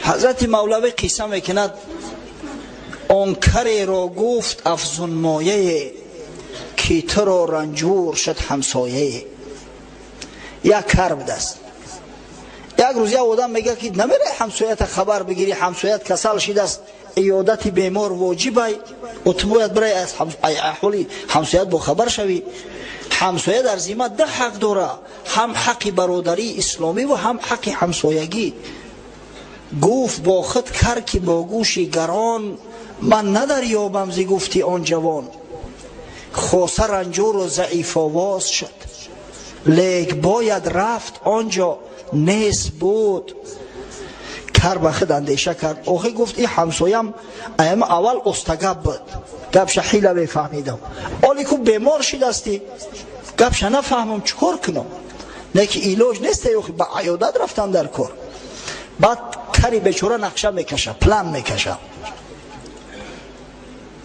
حضرت مولوی قصه میکند آن کری را گفت افزون مایه که تو را رنجور شد همسایه. یک کر بدست. یک روز یک آدم میگه که نمیره همسایت خبر بگیری، همسایت کسل شده است، عیادت بیمار واجب است و تو باید برای از احوال همسایت با خبر شوی. همسایه در ذمه ده حق داره، هم حق برادری اسلامی و هم حق همسایگی. گفت با خود کر که با گوش گران من ندریابم ز گفتی آن جوان. خاصه رنجور و ضعیف آواز شد، لیک باید رفت آنجا نیست بود. کر به خود اندیشه کرد، آخه گفت این همسایم ایم اول استگب بود، گپش حیله بفهمیدم، آلی که بیمار شده استی گپش نفهمم چکار کنم، نه که ایلاج نیست، به عیادت رفتم در کار. بعد کری بیچاره نقشه میکشه، پلان میکشه،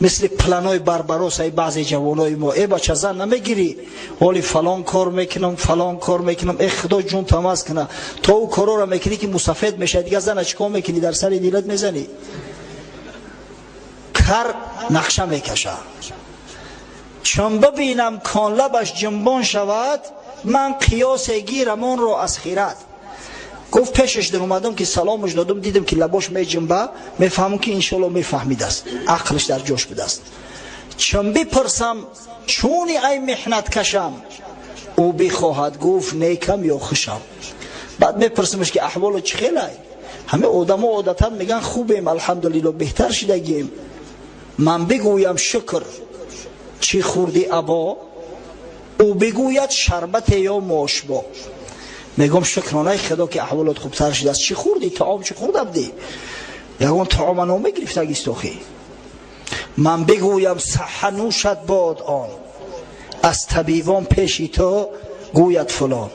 مثل پلانای بربروس ای بعضی جوانای ما، ای بچه زن نمیگیری ولی فلان کار میکنم فلان کار میکنم، ای خدا جون تماس کنه، تا او کارا را میکنی که مسافد میشه دیگه زن چیکار میکنی، در سر دیلت میزنی. کر نقشه میکشه، چون ببینم کان لبش جنبان شود من قیاس گیرم آن را از خیرت. گفت پیشش در اومدم که سلامش دادم، دیدم که لباش می جنبه، میفهمم که انشالله میفهمید است، عقلش در جوش بوده است. چون بپرسم چونی ای محنت کشم، او بخواهد گفت نیکم یا خوشم. بعد میپرسمش که احوال چه خیلی؟ همه آدم ها عادتا میگن خوبیم الحمدلله بهتر شدگیم. من بگویم شکر چی خوردی ابا، او بگوید شربت یا ماشبا. میگم شکرانه خدا که احوالات خوبتر شده است. چی خوردی؟ طعام چی خوردم دی؟ یگان طعام نامه گرفته گیستوخی. من بگویم صحه نوشد باد آن، از طبیبان پیشی تو گوید فلان.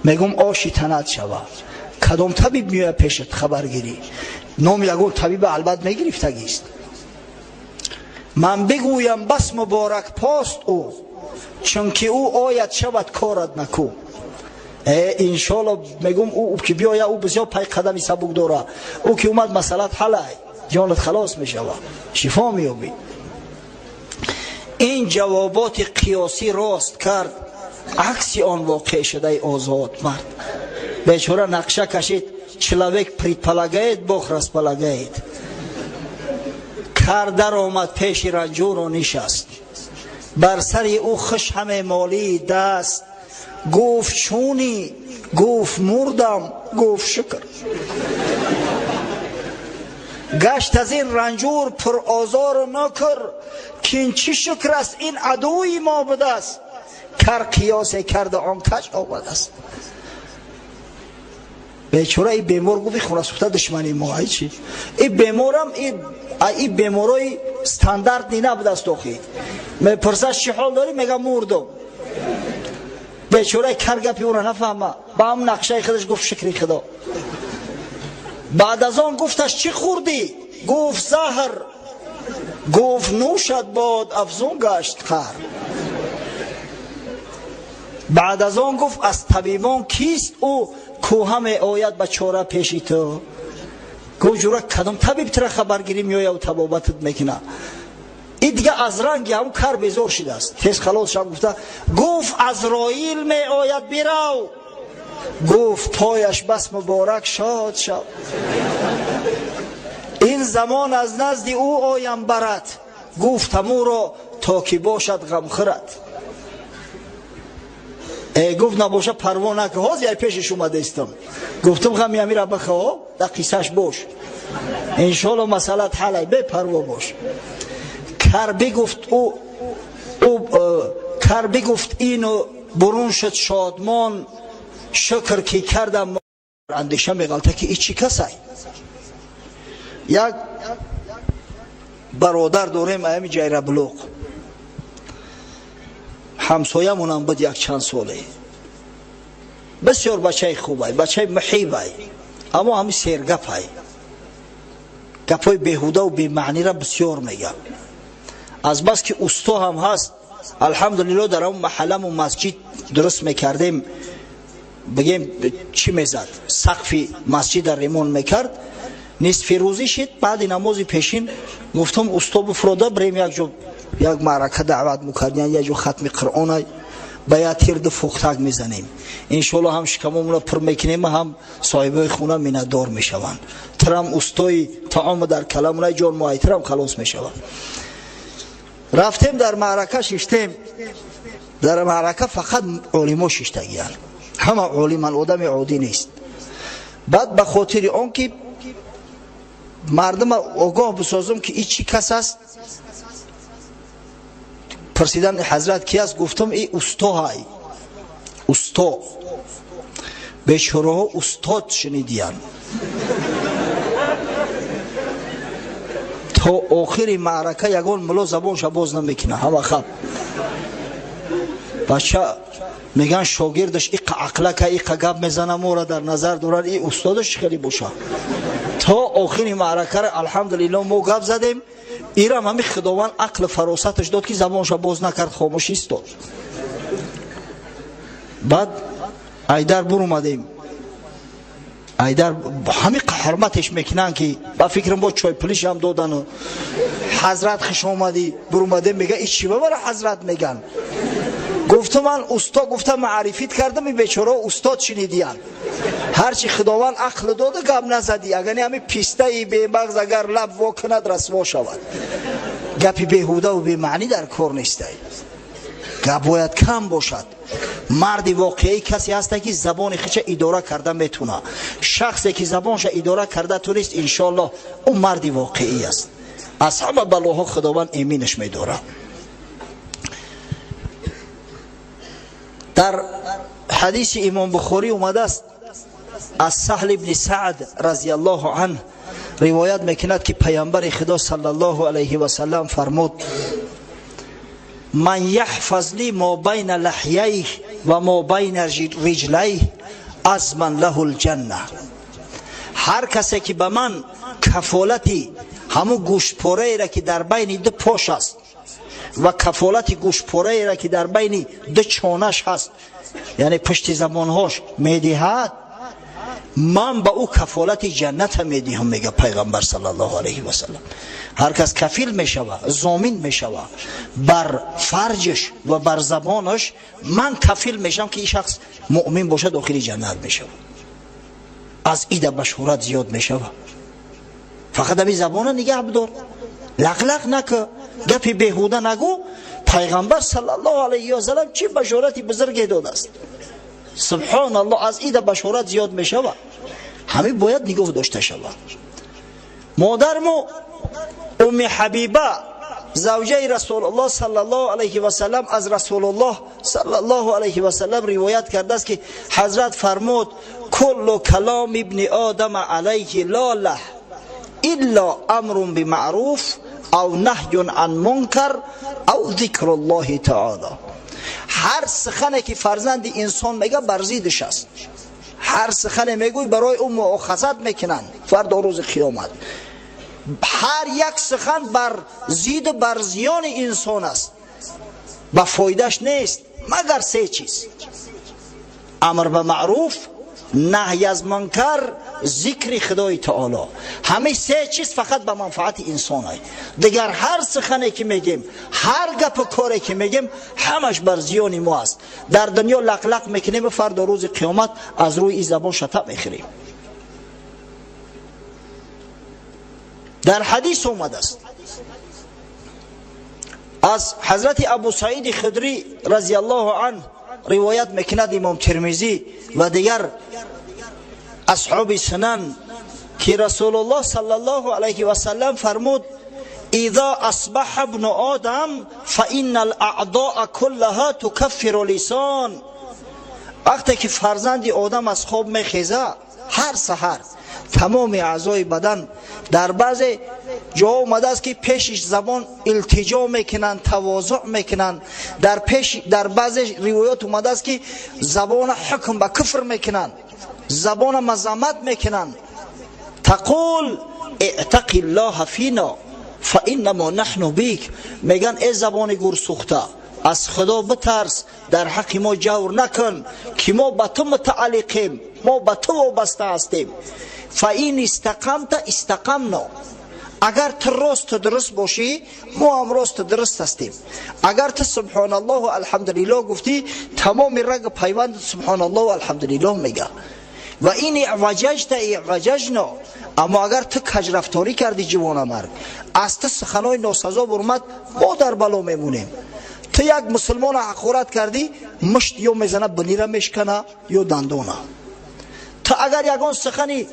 میگم آشی تنت شود، کدام طبیب میاد پیشت خبرگیری؟ نام یگان طبیب البته میگرفته گیست. من بگویم بس مبارک پاست او، چون که او آید شود کارت نکو. انشالله میگم او که بیاید او بسیار پای قدمی سبک داره، او که اومد مسئلت حل جانت خلاص میشه و شفا میابی. این جوابات قیاسی راست کرد، عکسی آن واقع شده آزاد مرد. بیچاره نقشه کشید، چلوک پرید پلگید بخرس پلگید. کر در آمد پیش رنجور و نشست، بر سر او خش همه مالی دست. گفت چونی؟ گفت مردم. گفت شکر. گشت از این رنجور پر آزار و نکر، که این چی شکر است این عدوی ما بده است. کر قیاس کرده آن کج آمده است. بیچاره ای بیمار گفت خونه سوخته دشمنی ما ای چی؟ ای بیمارم ای بیمارای استاندارد نی نبوده است. آخی میپرسش چی حال داری؟ میگم مردم. بیچاره کر گپی اون نفهمه، با هم نقشه خودش گفت شکری خدا. بعد از آن گفتش چی خوردی؟ گفت زهر. گفت نوشد باد افزون گشت خر. بعد از آن گفت از طبیبان کیست او، کو همه آید به چاره پیشی تو. گفت جورا کدام طبیب تر خبرگیری میآید و طبابتت میکنه؟ این دیگه از رنگ هم کر بیزار شده است، تیز خلاص شد. گفته گفت عزراییل می آید بیرو. گفت پایش بس مبارک شاد شد، این زمان از نزد او آیم برد. گفتم او را تا که باشد غم خورد. گفت نباشه پروا نکن، حاضی ای پیشش اومده استم. گفتم غمی امیر بخواه در قیسش باش، انشالله مسئلت حلی، بی پروا باش. کر بگفت اینو برون شد شادمان، شکر که کردم. اندیشه میغلطه که ای چی کسی؟ یک برادر داریم ایم جیره بلوغ، همسایه مونم بود یک چند ساله، بسیار بچه خوبه، بچه محیبه، اما همین سیرگپ های گپای بیهوده و بیمعنی را بسیار میگم. از بس که استا هم هست الحمدلله در اون محلم و مسجد درست میکردیم، بگیم چی میزد، سقف مسجد را ریمون میکرد. نصف روزی شد. بعد نماز پیشین گفتم استاد بفردا بریم یک معرکه دعوت میکردن، یک جو ختم قرآن باید تیرد فوختک میزنیم، انشالله هم شکممون رو پر میکنیم، هم صاحبای خونه میندار میشوند، ترم استای طعام در کلمون جان مایترم خلاص میشوند. رفتیم در معرکه ششتیم. در معرکه فقط علما ششتگیان، همه علمان، آدم عادی نیست. بعد به خاطر آن که مردم آگاه بسازم که این چی کس است، پرسیدن حضرت کی است؟ گفتم این استا های، استا. بیچاره ها استاد شنیدین تا آخر معرکه یگان ملا زبانش باز نمیکنه، همه خب بچه میگن شاگردش ایقا عقلک ایقا گپ میزنه ما را در نظر دارن، این استادش خیلی باشه. تا آخر معرکه را الحمدلله ما گپ زدیم، ایرم همین خداوند عقل فراستش داد که زبانش باز نکرد، خاموشی استاد. بعد ایدر بر اومدیم، ایدر همین حرمتش میکنن که با فکرم با چای پلیش هم دادن و حضرت خوش اومدی. بر اومدیم میگه این چی برای حضرت میگن؟ گفتم من استاد، گفتم معرفیت کردم، این بیچاره استاد شنیدیان، هرچی خداوند عقل داده گپ نزدی، اگر همین پیسته ای به مغز اگر لب وا کند رسوا شود. گپی بیهوده و بی معنی در کار نیست. گپ باید کم باشد. مرد واقعی کسی هست که زبان خودش اداره کرده میتونه. شخصی که زبانش اداره کرده تونست، انشالله اون مرد واقعی است. از همه بلاها خداوند امینش میداره. در حدیث امام بخاری اومده است، از سهل ابن سعد رضی الله عنه روایت میکند که پیامبر خدا صلی الله علیه و سلم فرمود: من یحفظ لی ما بین لحییه و ما بین رجلیه اضمن له الجنه. هر کسی که به من کفالتی همو گوشت پاره را که در بین دو پاش است و کفالت گوشت پاره را که در بین دو چانش هست، یعنی پشت زبانهاش میدهد، من با او کفالت جنت میدهم، میگه پیغمبر صلی الله علیه و سلم. هر کس کفیل میشوه، ضامن میشوه بر فرجش و بر زبانش، من کفیل میشم که این شخص مؤمن باشه، داخل جنت میشوه، از ایده بشورت زیاد میشوه. فقط همین زبان نگه بدار، لغلق نکه، گپی بیهوده نگو. پیغمبر صلی الله علیه و سلم چی بشارتی بزرگی داده است، سبحان الله، از ایده بشارت زیاد میشوه. همین باید نگاه داشته شود. مادرمو ام حبیبه زوجه رسول الله صلی الله علیه و سلم از رسول الله صلی الله علیه و سلم روایت کرده است که حضرت فرمود: کل کلام ابن آدم علیه لا له الا امر بمعروف او نهی عن منکر او ذکر الله تعالی. هر سخنی که فرزند انسان میگه بر ضدش است. هر سخنی میگوی برای اون مؤاخذت میکنن فردا روز قیامت. هر یک سخن بر ضد بر زیان انسان است، با فایدهش نیست مگر سه چیز: امر به معروف، نهی از منکر، ذکر خدای تعالی. همه سه چیز فقط به منفعت انسان است. دیگر هر سخنی که میگیم، هر گپ و کاری که میگیم، همش بر زیان ما است. در دنیا لقلق میکنیم، فردا روز قیامت از روی این زبان شتاب میخوریم. در حدیث اومده است از حضرت ابو سعید خدری رضی الله عنه روایت میکند امام ترمذی و دیگر اصحاب سنن که رسول الله صلی الله علیه و سلم فرمود: اذا اصبح ابن آدم فان الاعضاء كلها تكفر لسان. وقتی که فرزند آدم از خواب میخیزه، هر سحر تمام اعضای بدن، در بعض جا اومده است که پیشش زبان التجا میکنن، تواضع میکنن. در بعض روایات اومده است که زبان حکم به کفر میکنن، زبان مذمت میکنن. تقول اعتق الله فینا فانما نحن بیک. میگن ای زبان گور سوخته، از خدا بترس، در حق ما جور نکن که ما به تو متعلقیم، ما به تو وابسته هستیم. فاین استقمت استقمنا، اگر تو راست و درست باشی ما هم راست و درست هستیم. اگر تو سبحان الله و الحمدلله گفتی تمام رگ پیوند سبحان الله و الحمدلله میگه. و این اعوججت اعوججنا، اما اگر تو کج رفتاری کردی جوان مرد، از تو سخنای ناسزا برمد، ما در بلا میمونیم. تو یک مسلمان حقارت کردی، مشت یا میزنه بنی را میشکنه یا دندونه. تو اگر یگان سخنی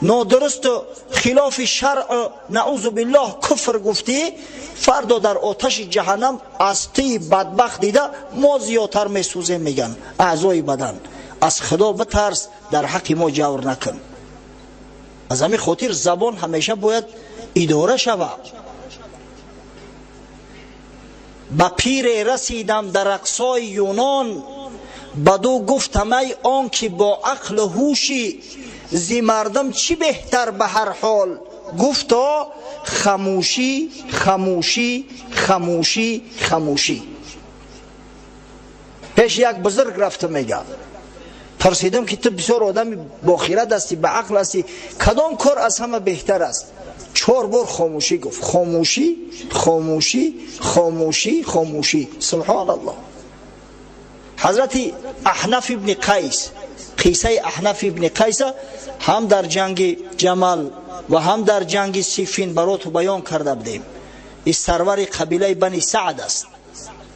نادرست و خلاف شرع نعوذ بالله کفر گفتی، فردا در آتش جهنم از تی بدبخت دیده ما زیادتر میسوزیم میگن اعضای بدن. از خدا بترس، در حق ما جور نکن. از همین خاطر زبان همیشه باید اداره شود. با پیر رسیدم در اقصای یونان، بدو گفتم ای آن که با عقل و هوشی، زی مردم چی بهتر به هر حال؟ گفتا خاموشی خاموشی خاموشی خاموشی. پیش یک بزرگ رفتم میگه، پرسیدم که تو بسیار آدم با خیرت هستی، به عقل هستی، کدام کار از همه بهتر است؟ 4 بار خاموشی گفت. خاموشی خاموشی خاموشی خاموشی. سبحان الله. حضرت احنف ابن قیس، قصه احنف ابن قیس هم در جنگ جمل و هم در جنگ صفین برات بیان کرده بودیم. این سرور قبیله بنی سعد است.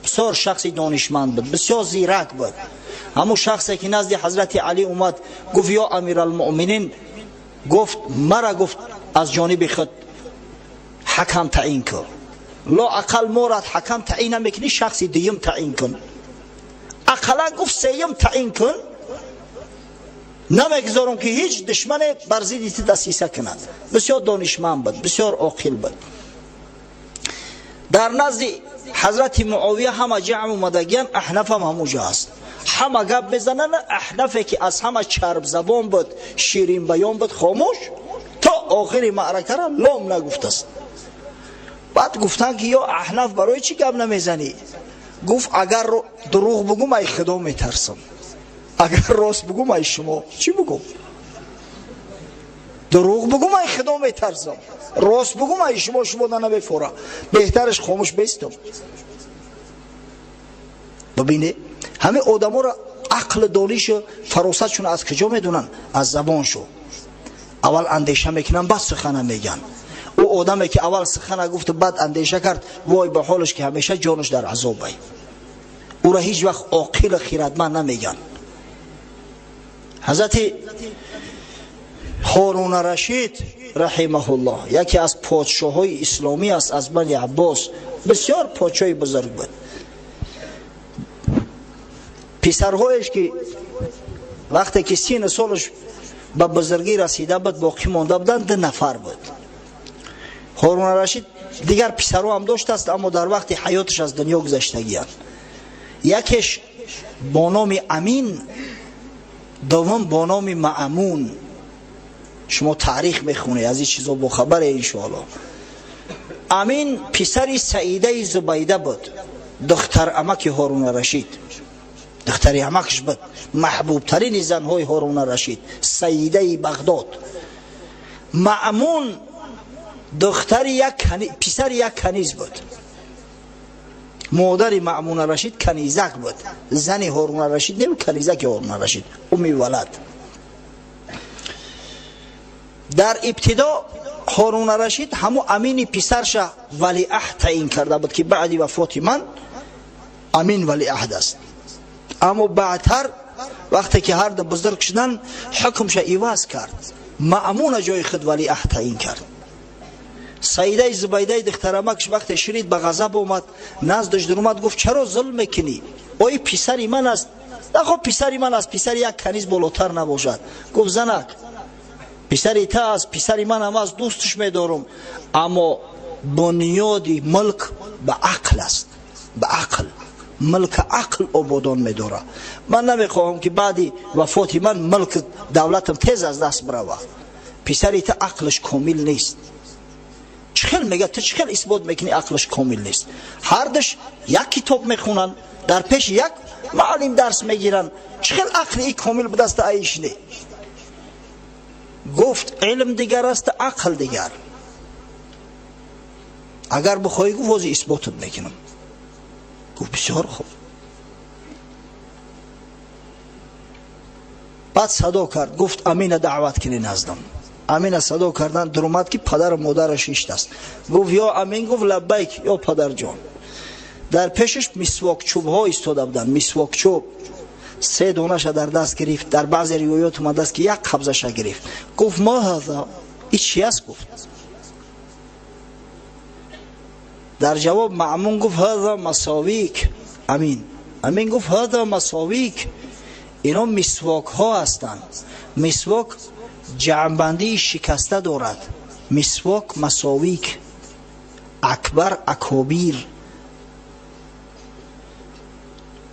بسیار شخص دانشمند بود، بسیار زیرک بود. همون شخصی که نزد حضرت علی اومد گفت یا امیرالمؤمنین، گفت مرا گفت از جانب خود حکم تعیین کن. لا اقل مورد حکم تعیین نمیکنی، شخصی دیم تعیین کن. اقلا گفت سیم تعیین کن، نمیگذارم که هیچ دشمن بر ضد دسیسه کند. بسیار دانشمند بود، بسیار عاقل بود. در نزد حضرت معاویه همه جمع اومدگیان، احنف هم همونجا است. همه گپ بزنن، احنفی که از همه چرب زبان بود، شیرین بیان بود، خاموش تا آخر معرکه را لام نگفت است. بعد گفتن که یا احنف برای چی گپ نمیزنی؟ گفت اگر دروغ بگو من خدا میترسم، اگر راست بگو من شما چی بگو؟ دروغ بگو من خدا میترسم، راست بگو من شما نمیفوره، بهترش خاموش بیستم. ببینه همه آدم را عقل دانش و فراستشون از کجا میدونن؟ از زبانشو. اول اندیشه میکنن بعد سخن میگن. او آدمی که اول سخن گفت بعد اندیشه کرد، وای به حالش که همیشه جانش در عذابه. او را هیچ وقت عاقل خیرتمند نمیگن. حضرت هارون رشید رحمه الله یکی از پادشاه‌های اسلامی است، از بنی عباس، بسیار پادشاه بزرگ بود. پسرهایش که وقتی که 30 سالش به بزرگی رسیده بود باقی مانده بودند 2 نفر بود. هارون رشید دیگر پسرها هم داشت است، اما در وقت حیاتش از دنیا گذشتگی‌اند. یکیش با نام امین، دوم با نام مأمون. شما تاریخ میخونی از این چیزا با خبره انشاءالله. امین پسری سعیده زبیده بود، دختر عمک هارون رشید. دختر عمکش بود، محبوب ترین زنهای هارون رشید، سیده بغداد. مأمون دختر پسر یک کنیز بود. مادر مأمون رشید کنیزک بود، زن هارون رشید نمی، کنیزک هارون رشید، امی ولد. در ابتدا هارون رشید همو امین پسرش ولی عهد تعیین کرده بود که بعد وفات من امین ولی عهد است. اما بعدتر وقتی که هر دو بزرگ شدن حکمش عوض کرد، مأمون جای خود ولی عهد تعیین کرد. سیده زبیده دختر مکش وقتی شرید به غضب اومد، نزدش در اومد گفت چرا ظلم میکنی؟ اوی پسری من است. خب پسری من است، پسر یک کنیز بالاتر نباشد. گفت زنک پسری تا است، پسری من هم از دوستش میدارم، اما بنیادی ملک به عقل است، به عقل. ملک عقل آبادان میداره. من نمیخواهم که بعدی وفات من ملک دولتم تیز از دست بروه. پسری تا عقلش کامل نیست. چه چخل میگه تو چخل اثبات میکنی عقلش کامل نیست. هر دش یک کتاب میخونن، در پیش یک معلم درس میگیرن، چخل عقل ای کامل به دست ایش نه. گفت علم دیگر است، عقل دیگر. اگر بخوای گفت واضح اثباتت میکنم. گفت بسیار خوب. بعد صدا کرد، گفت امین دعوت کنی نزدم. امین صدا کردن، در اومد که پدر و مادرش ایشت است. گفت یا امین، گفت لبیک یا پدر جان. در پیشش مسواک چوب ها ایستاده بودن، مسواک چوب 3 دانش در دست گرفت. در بعضی روایات اومده است که 1 قبضش گرفت. گفت ما هذا، این چی است؟ گفت. در جواب مأمون گفت هذا مساویک. امین گفت هذا مساویک، اینا مسواک ها هستند. مسواک جمعبندی شکسته دارد. مسواک مساویک، اکبر اکابیر.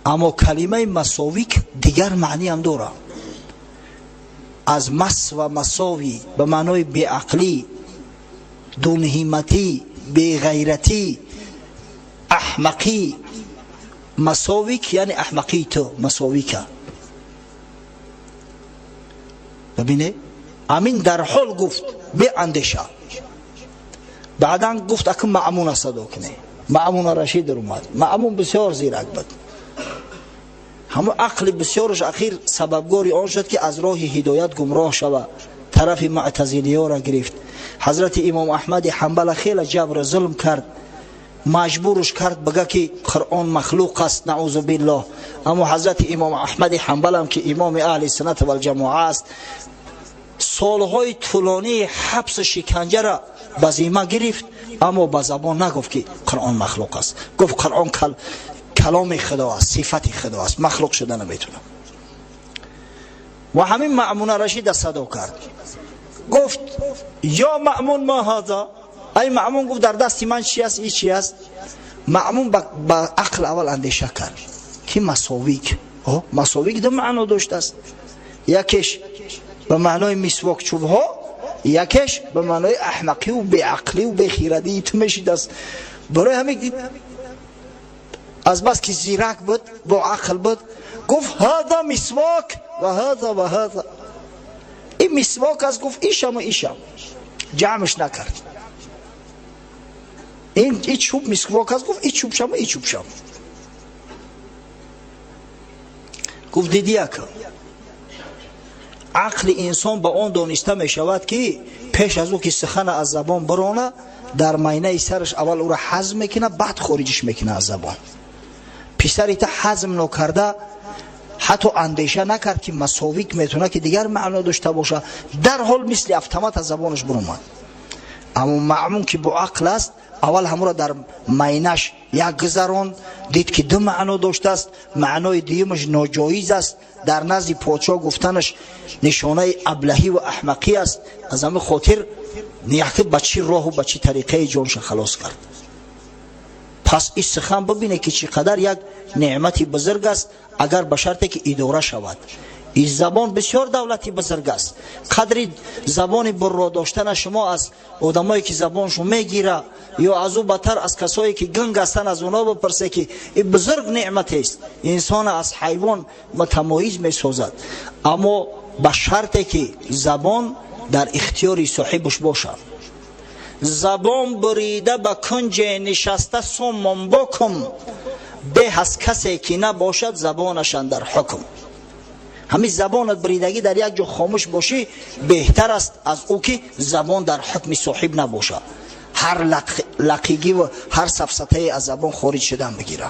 اما کلمه مساویک دیگر معنی هم داره. از مس و مساوی به معنای بیعقلی، دونهیمتی، بیغیرتی، احمقی. مساویک یعنی احمقی تو، مساویکه. ببینه امین در حال گفت به اندیشه. بعدا گفت اکم مأمون صدا کنه. مأمون رشید در اومد. مأمون بسیار زیرک بود. همون عقل بسیارش اخیر سببگاری آن شد که از راه هدایت گمراه شود، طرف معتزلیه را گرفت. حضرت امام احمد حنبل خیلی جبر ظلم کرد، مجبورش کرد بگه که قرآن مخلوق است، نعوذ بالله. اما حضرت امام احمد حنبل هم که امام اهل سنت و الجماعه است، سالهای طولانی حبس شکنجه را به ذمه گرفت، اما به زبان نگفت که قرآن مخلوق است. گفت قرآن کلام خدا است، صفت خدا است، مخلوق شده نمیتونه. و همین مأمون رشید صدا کرد، گفت یا مأمون ما هذا. ای مأمون، گفت در دست من چی است؟ این چی است؟ مأمون با عقل اول اندیشه کرد که مساویک. مساویک دو معنا داشته است. یکیش به معنای مسواک چوب ها، یکیش به معنای احمقی و بیعقلی و بیخیردی تو میشید است. برای همین از بس که زیرک بود، با عقل بود، گفت هذا مسواک و هذا و هذا. این مسواک است، گفت ایشم و ایشم، جمعش نکرد. این چوب مسواک است، گفت این چوب شم و این چوب شم. گفت دیدی اکا عقل انسان با آن دانسته می شود که پیش از او که سخن از زبان برانه، در مینه سرش اول او را هضم میکنه، بعد خارجش میکنه از زبان. پسری تا هضم نکرده، حتی اندیشه نکرد که مساویک میتونه که دیگر معنا داشته باشه، در حال مثل اتومات از زبانش برآمد. اما مأمون که با عقل است، اول همون را در مینش یک گذران، دید که دو معنا داشته است، معنای دیمش ناجایز است، در نزد پادشاه گفتنش نشانه ابلهی و احمقی است. از همه خاطر نیاکه بچی راه و بچی طریقه جانش خلاص کرد. پس این سخن ببینه که چقدر یک نعمتی بزرگ است، اگر به شرطی که اداره شود. این زبان بسیار دولتی بزرگ است. قدری زبان برا داشتن شما از آدمایی که زبانشو میگیره، یا از او بدتر از کسایی که گنگ هستن، از اونا بپرسه که این بزرگ نعمت است. انسان از حیوان متمایز میسازد، اما به شرطی که زبان در اختیار صاحبش باشه. زبان بریده به کنج نشسته سومم بکم، به از کسی که نباشد زبانشان در حکم. همین زبانت بریدگی در یک جا خاموش باشی بهتر است از او که زبان در حکم صاحب نباشه. هر لقیگی و هر سفسطه از زبان خارج شدن بگیره.